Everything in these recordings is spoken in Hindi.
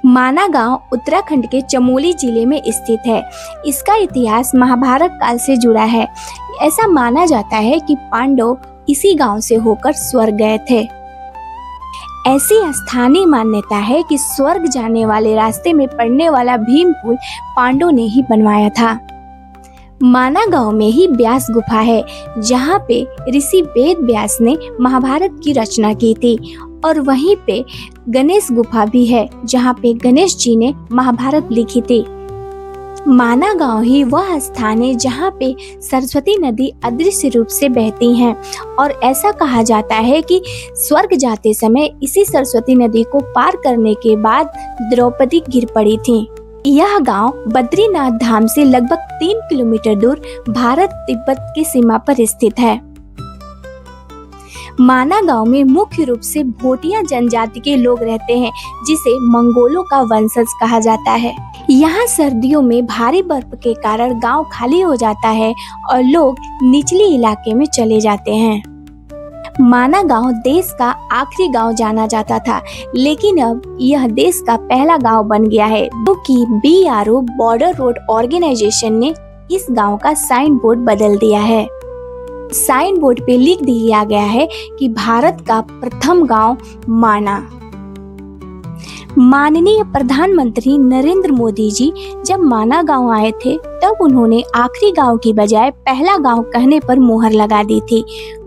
माना गांव उत्तराखंड के चमोली जिले में स्थित है। इसका इतिहास महाभारत काल से जुड़ा है। ऐसा माना जाता है कि पांडव इसी गांव से होकर स्वर्ग गए थे। ऐसी स्थानीय मान्यता है कि स्वर्ग जाने वाले रास्ते में पड़ने वाला भीम पुल पांडवों ने ही बनवाया था। माना गांव में ही व्यास गुफा है, जहाँ पे ऋषि वेद व्यास ने महाभारत की रचना की थी, और वहीं पे गणेश गुफा भी है, जहाँ पे गणेश जी ने महाभारत लिखी थी। माना गांव ही वह स्थान है जहाँ पे सरस्वती नदी अदृश्य रूप से बहती हैं, और ऐसा कहा जाता है कि स्वर्ग जाते समय इसी सरस्वती नदी को पार करने के बाद द्रौपदी गिर पड़ी थी। यह गांव बद्रीनाथ धाम से लगभग 3 किलोमीटर दूर भारत तिब्बत की सीमा पर स्थित है। माना गांव में मुख्य रूप से भोटिया जनजाति के लोग रहते हैं, जिसे मंगोलों का वंशज कहा जाता है। यहाँ सर्दियों में भारी बर्फ के कारण गांव खाली हो जाता है और लोग निचले इलाके में चले जाते हैं। माना गांव देश का आखिरी गांव जाना जाता था, लेकिन अब यह देश का पहला गांव बन गया है, क्योंकि BRO बॉर्डर रोड ऑर्गेनाइजेशन ने इस गांव का साइन बोर्ड बदल दिया है। साइन बोर्ड पे लिख दिया गया है कि भारत का प्रथम गांव माना। माननीय प्रधानमंत्री नरेंद्र मोदी जी जब माना गांव आए थे, तब उन्होंने आखिरी गांव की बजाय पहला गांव कहने पर मुहर लगा दी थी।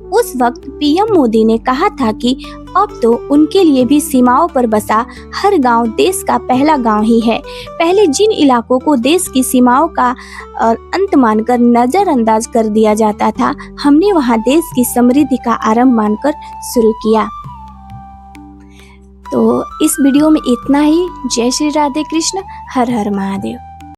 उस वक्त PM मोदी ने कहा था कि अब तो उनके लिए भी सीमाओं पर बसा हर गांव देश का पहला गांव ही है। पहले जिन इलाकों को देश की सीमाओं का अंत मानकर नजरअंदाज कर दिया जाता था, हमने वहां देश की समृद्धि का आरंभ मानकर शुरू किया। तो इस वीडियो में इतना ही। जय श्री राधे कृष्ण, हर हर महादेव।